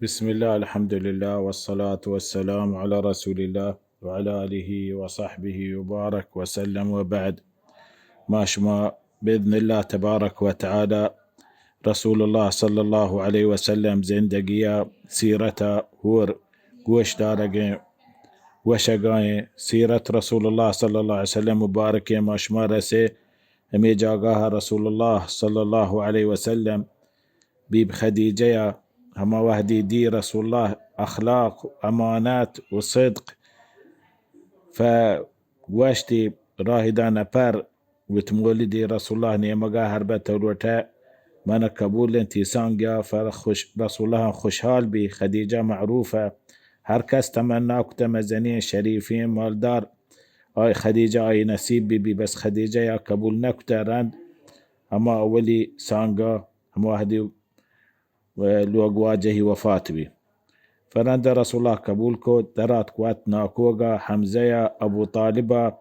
بسم الله، الحمد لله، والصلاة والسلام على رسول الله وعلى آله وصحبه وبارك وسلم، وبعد. ما شما بإذن الله تبارك وتعالى رسول الله صلى الله عليه وسلم زندگيا سيرته هور گوش دارگه وشگاه سيرة رسول الله صلى الله عليه وسلم مباركة ما شما رسي همي جاگاه رسول الله صلى الله عليه وسلم بيب خديجة هما وهدي دي رسول الله أخلاق وأمانات وصدق. فواشتي راهدانا بار وتمولدي رسول الله نيمقا هربت الوتا من قبول انتي سانجا فرخش رسول الله خوشحال بي خديجة معروفة هر کس تمناك تمزنين شريفين مالدار آي خديجة آي نسيب بي بس خديجة يا قبول نكتا رند هما أولي سانجا هما وهدي ولوگ واجهی وفات بی فرند رسول الله قبول کو درات قوات ناكوغا حمزة أبو طالبة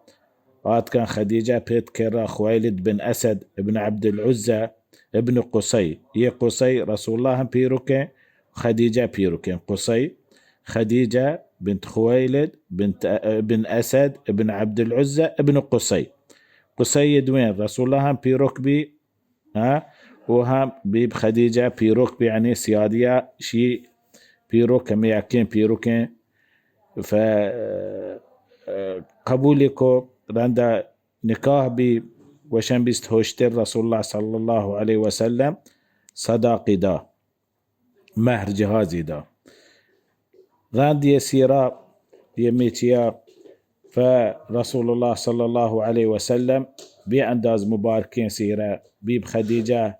وات كان خديجة بيت كرا خويلد بن أسد ابن عبد العزة ابن قصي قصي رسول الله بيروكي خديجة بيروكي قصي خديجة بنت خويلد بن أسد ابن عبد العزة ابن قصي دوين رسول الله بيروك بي وهم بيب خديجة بيروك يعني سيادية شي بيروك كمياكين بيروكين ف قبولكو رندا نكاه بي وشن بيستهوشتر رسول الله صلى الله عليه وسلم صداقي دا مهر جهازي دا راند يسيرا يميتيا فرسول الله صلى الله عليه وسلم بأنداز مباركين سيرا بيب خديجة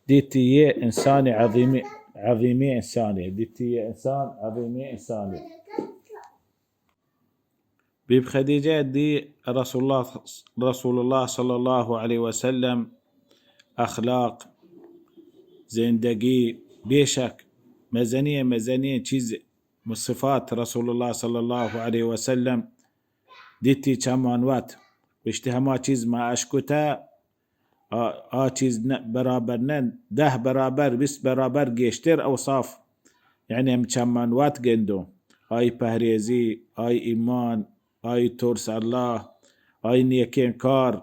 ديتي إنساني عظيمي إنساني ديتي إنسان عظيمي إنساني بيب خديجة دي رسول الله صلى الله عليه وسلم أخلاق زندگي بيشك مزنية چيز من صفات رسول الله صلى الله عليه وسلم ديتي چمانوات باشتهما چيز ما أشكتا چیز برابر نن 10 برابر 20 برابر گشتر اوصاف يعني هم چمانوات گندو آي پهريزي آي ایمان آي ترس الله آي نیکین کار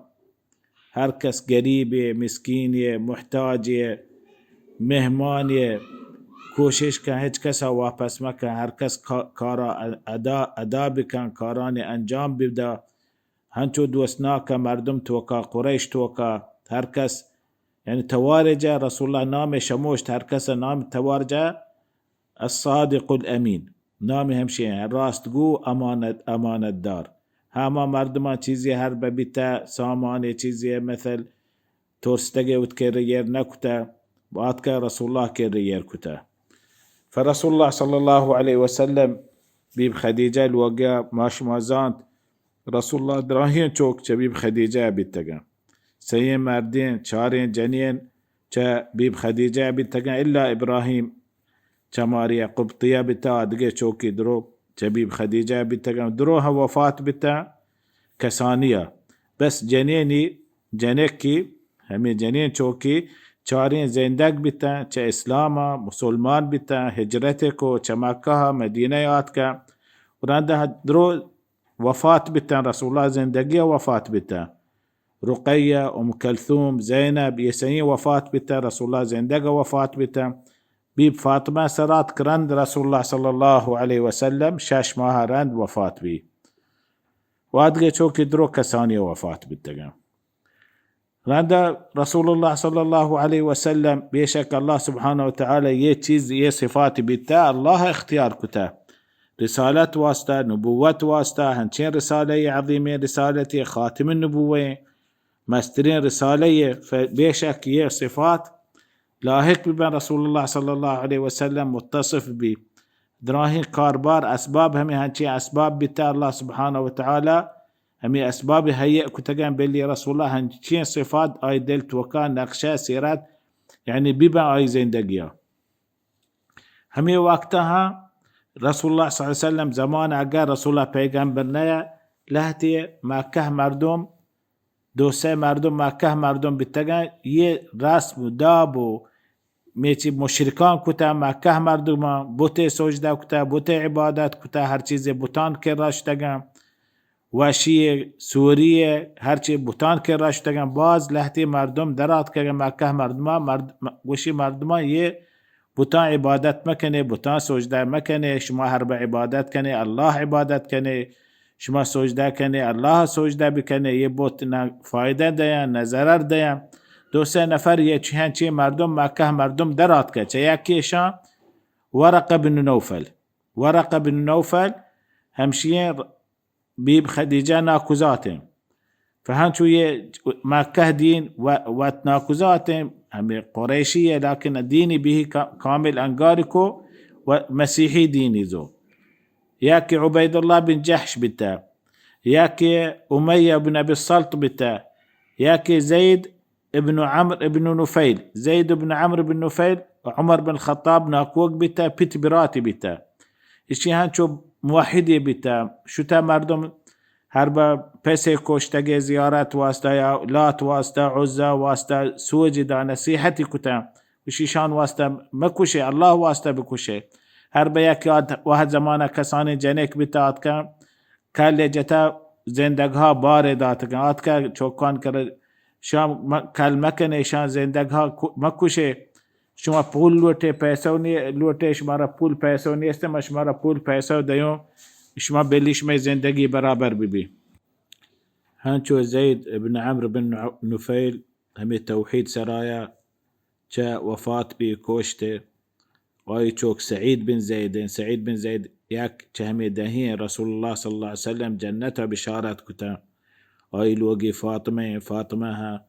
هر کس گریبه مسکینه محتاجه مهمانه کوشش کن هیچ کسا واپس مکن هر کس کارا ادا بکن کاران انجام بده هنچو دوستناک مردم توکا قریش توکا هر کس يعني توارجة رسول الله نام شموشت هر کس نام توارجة الصادق الأمين نام همشي راست گو امانت دار هما مردمان چیزی هر ببیتا سامان چیزی مثل تورستگه وتكرير نكتا واتك رسول الله كرير كتا فرسول الله صلى الله عليه وسلم بيب خديجة الوقع ماش مازانت رسول الله دراهين چوك بيب خديجة بيتگا سيين مردين چارين جنين بيب خديجة بيتگا إلا إبراهيم ماريا قبطية بتا دقي چوكي درو بيب خديجة بيتگا دروها وفاة بتا كسانية بس جنيني جنكي همي جنين چوكي چارين زندق بتا اسلاما مسلمان بتا هجرتكو مكة مدينة ياتكا ورانده درو وفاة بتا رسول الله زندقية وفاة بتا رقية أم كلثوم زينب يسني وفاة بتا رسول الله زندقة وفاة بتا بيب فاطمة سرات كرند رسول الله صلى الله عليه وسلم شاش ماها رند وفاة بي وادقى چوكي درو كسانية وفاة بتا رند رسول الله صلى الله عليه وسلم بيشك الله سبحانه وتعالى يه صفات بتا الله اختيار كتا رسالة واسطة نبوة واسطة هنشين رسالة عظيمة رسالة خاتم النبوة مسترين رسالة فبيشك يه صفات لاحق بين رسول الله صلى الله عليه وسلم متصف بي دراهين كاربار أسباب همي هنشي أسباب بتا الله سبحانه وتعالى همي أسباب هيئ كتجان بلي رسول الله هنشين صفات آي دلت وكان نقشة سيرات يعني بيبا آي زندقيا همي وقتها رسول الله صلى الله عليه وسلم زمان اگر رسول الله پیغمبر نیا لهتی مکه مردم دوسه مردم مکه مردم بتگن یه رسم و داب و میچی مشرکان کتا مکه مردمان بوت سجده کتا بوت عبادت کتا هر چیز بوتان که راشتگم وشی سوریه هرچی بوتان که راشتگم باز لحتی مردم درات که مکه مردمان وشی مردمان یه بوتان عبادت مکنه بوتان سجده مکنه شما هر به عبادت کنه الله عبادت کنه شما سجده کنه الله سجده بکنه یه بوت نه فایده دیان نه ضرر دیان دو سه نفر یه چی مردم مکه مردم درات که چه یکیشان ورقه بن نوفل همشیه بيب خديجة ناكوزاتهم فهنشو مكة دين وتناكوزاتهم هم قريشية لكن الدين به كامل أنقاركو ومسيحي ديني زو ياكي عبيد الله بن جحش بتا ياكي أمية بن أبي السلط بتا ياكي زيد ابن عمرو ابن نفيل زيد بن عمرو بن نفيل وعمر بن الخطاب ناكوك بتا بيت براتي بتا اشي هنشو موحدی بیتا شتا مردم هر با پس کشتگی زیارت واسطه یا لات واسطه عزا واسطه سوجی دا نصیحتی کتا وشیشان واسطه مکوشه الله واسطه بکوشه هر با یکی واحد زمانه کسانی جنک بیتا آد که کل جتا زندگ ها بار داد که آد که چوکان کرد شام کل مکنه شان زندگ ها مکوشه شما پول لوटे पैसा नहीं लूटे شمارا پول पैसा नहीं است ما شمارا پول पैसा دیو شما بلیش میں زندگی برابر بی هانچو زيد ابن عمرو بن نفيل همي توحيد سرايا چا وفات بي كوشته واي چوك سعيد بن زيد ياك چا همي دهين رسول الله صلى الله عليه وسلم جنتها بشارات كتا واي لوغي فاطمة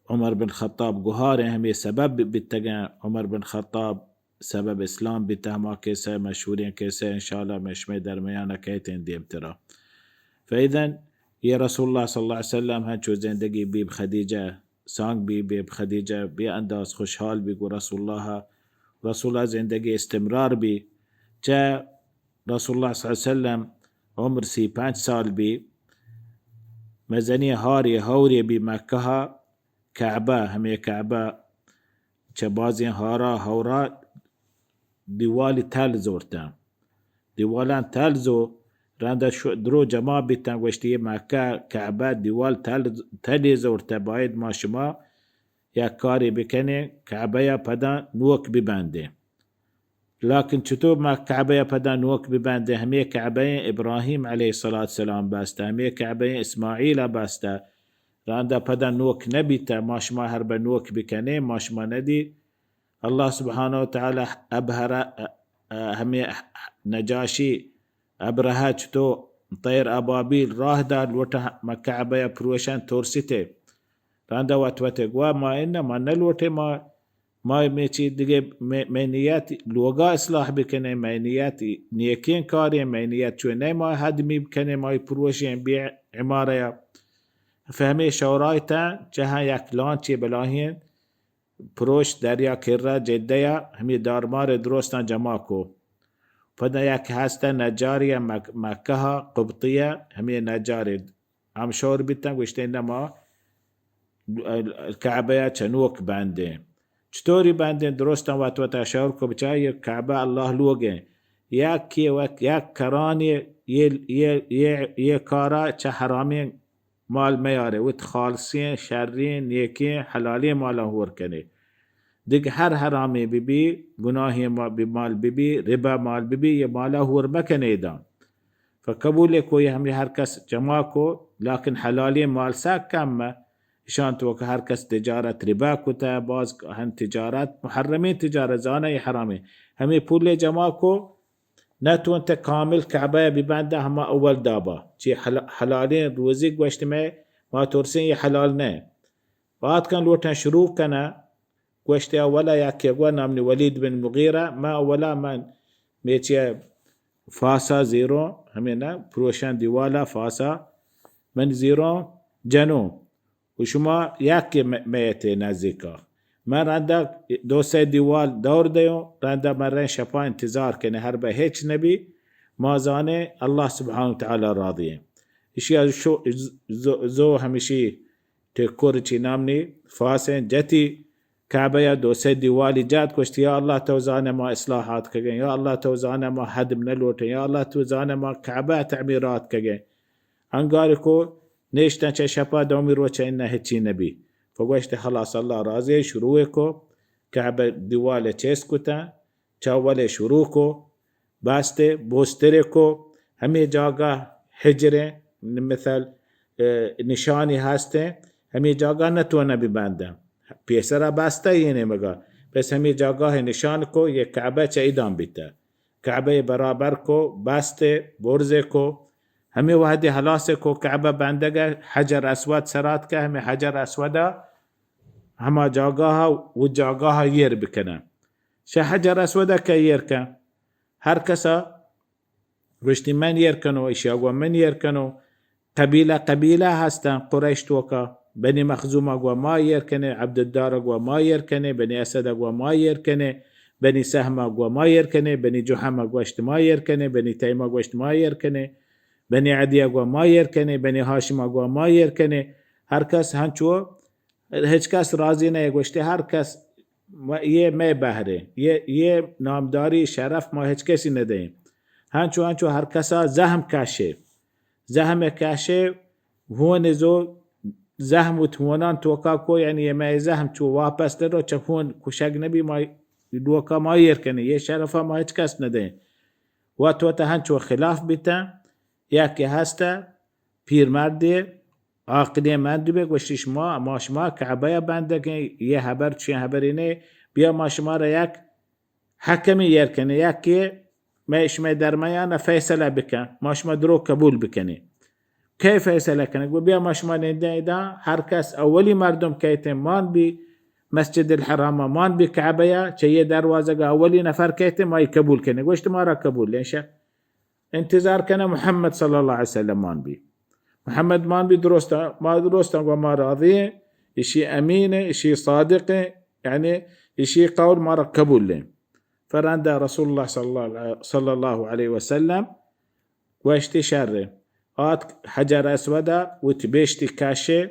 عمر بن خطاب گوهاره همه سبب بتگا عمر بن خطاب سبب اسلام بتهما كيسا مشهورين كيسا ان شاء الله مشمي درميانا كيتين ديم ترى فاذا يا رسول الله صلى الله عليه وسلم هنشو زندگي بيب خديجة سانگ بيب خديجة بي انداز خوشحال بيگو رسول الله زندگي استمرار بي جا رسول الله صلى الله عليه وسلم عمر 35 سال بي مزني هوري بي مكة كعبة همي كعبة چبازين هورا ديوالي تل زورتا ديوالان تل زو راندا درو جما بيتن وشتي مكة كعبة ديوال تل زورتا بايد ما شما يا كاري بكني كعبة يا پدا نوك ببانده لكن چطور ما كعبة يا پدا نوك ببانده همي كعبة إبراهيم عليه الصلاة والسلام باستا همي كعبة إسماعيل باستا راندا پدا نوك نبيتا ماشما هرب نوك بكني ماشما ندي الله سبحانه وتعالى أبهر همي نجاشي أبرها چتو طير أبابيل راه دار لوتا مكعبة يا پروشان تورسيته راندا واتوته وما إنا ما نلوته ما ميچي ديگه مينيات لوغا إصلاح بكني مينيات نيكين كاري مينيات چونه ما هدمي بكني ما پروشين بي عمارة يا فهمي شورایتا جها یک لانچی بلاهین پروش دریا کرا جده همی دارمار درستان جمع کو فدا یک هسته نجاری مکه قبطیه همی نجاری هم شور بیتن گوشته نما الكعبه چنوک بنده چطوری بنده درستان و تشاور کو بچه کعبه الله لوگه یک کرانی یه کارا چه حرامی مال میاره وت خالصين شرين نیکی حلالی مال هور کنه دیگه هر حرامی ببی گناهی مال ببی ربا مال ببی یه مال هور مکنه دان فقبول کوئی همي هر کس جمع کو لكن حلالی مال ساک کم شان تو که هر کس تجارت ربا کتا باز هن تجارت محرمين تجارت زانه حرامي همي پول جمع کو نتو انت كامل كعبه ببنده هما اول دابا چي حلالين روزيك واشتمي ما تورسين حلال نه بعد كان لوتن شروع كنا واشتي اولا ياكي وانا من وليد بن مغيرة ما اولا من ميتي فاسا زيرو همينا بروشان ديوالا فاسا من زيرو جنو وشما ياكي ميتي نزيكا ما رنده دو سه دیوال دور دیو رنده مرن شپا انتظار کنه هر به هیچ نبی ما زانه الله سبحانه وتعالى راضیه اشیا زو همیشی تکور چی نامنی فاسن جتی كعبه دو سدي والي جات كشت يا الله توزانا ما إصلاحات كجين، يا الله توزانا ما هدم نلوتين، يا الله توزانا ما كعبة تعميرات كجين. هنقاركو نيشتا چه شپا دومي روچه إنه هتشي نبي. فقوشت خلاص الله راضي شروعكو كعبة دواله چسكتا چاوله شروعكو باسته بوستركو همي جاگه حجره مثل نشانی هسته همي جاگه نتونه ببنده پیسره بسته یه مگا بس همي جاگه نشان کو یک کعبه چه ایدام بیته کعبه برابر کو بسته برزه کو همي وحدي حلاسه کو کعبه بندگه حجر اسود سرات که همي حجر اسوده هما جاگه و جاگه یر بکنه شه حجر اسوده که یر که هر کسا وشتی من يركنو إشياء من يركنو قبيلة هستن قريش توكا بني مخزوم ما يركنه عبد الدار ما يركنه بني أسد ما يركنه بني سهم ما يركنه بني جحم ما يركنه بني تيم ما يركنه بني عدي ما يركنه بني هاشم ما يركنه هر کس هنچو هیچ کس راضی نه گوشته هر کس یه می بهره یه نامداری شرف ما هیچ کسی ندهیم هنچو هر کسا زهم کاشه هون زو زهم و توانان توکا کو یعنی یه می زهم چو واپس درو چه هون کشک نبی ما دوکا ما یرکنه یه شرفا ما هیچ کس ندهیم و توتا هنچو خلاف بیتا یکی هسته پیر مرده عاقلی من دو بگوشتیش ما شما کعبه بنده که یه حبر چی حبرینه بیا ما شما را یک حکمی یرکنه یکی ما شما درمیان فیصله بکن ما شما درو قبول بکنی کی فیصله کنه گو بیا ما شما نیده هر کس اولی مردم کهیتیم مان بی مسجد الحرام مان بی کعبه چه یه دروازه اولی نفر کهیتیم ما قبول کنه گوشت ما را قبول لینشه انتظار کنه محمد صلی الله علیه وسلم مان بی محمد مان بي درسته وما راضيه إشي أمينه إشي صادقه يعني إشي قول ما قبول له فرند رسول الله صلى الله عليه وسلم واشتي شره آت حجر أسودا وتبيشتي كاشه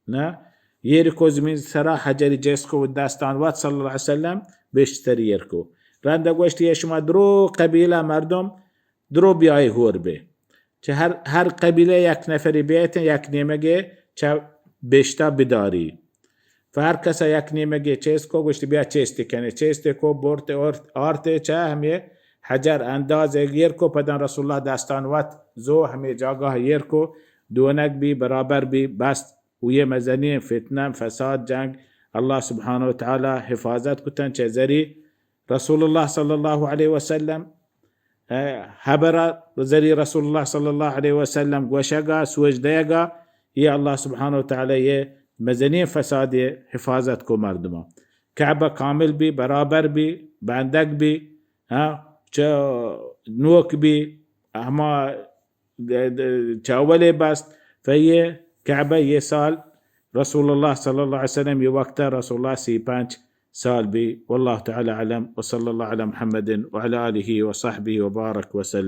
نا يركو زمين سرا حجر جيسكو والداستان وات صلى الله عليه وسلم بيشتري يركو رند واشتي يشما درو قبيلة مردم درو بياي هور بي چه هر قبیله یک نفری بیایتن یک نیمگه چه بیشتر بداری فهر کسا یک نیمگه چیز کو گوشت بیا چیستی کنه چیستی کو بورت آرته چه همیه حجر اندازه گیر کو پدن رسول الله داستان وات زو همیه جاگاه گیر کو دونک بی برابر بی بست ویه مزنی فتنه فساد جنگ الله سبحانه وتعالى حفاظت کتن چه زری رسول الله صلی الله علیه وسلم حبر زري رسول الله صلى الله عليه وسلم وشقا سوجديقا يا الله سبحانه وتعالى مزنين فساد حفاظتكو مردما كعبة كامل بي برابر بي باندق بي نوك بي اهما چاولي بست فهي كعبة يسال رسول الله صلى الله عليه وسلم يوقت رسول الله سيبانش سال بي والله تعالى أعلم وصلى الله على محمد وعلى آله وصحبه وبارك وسلم.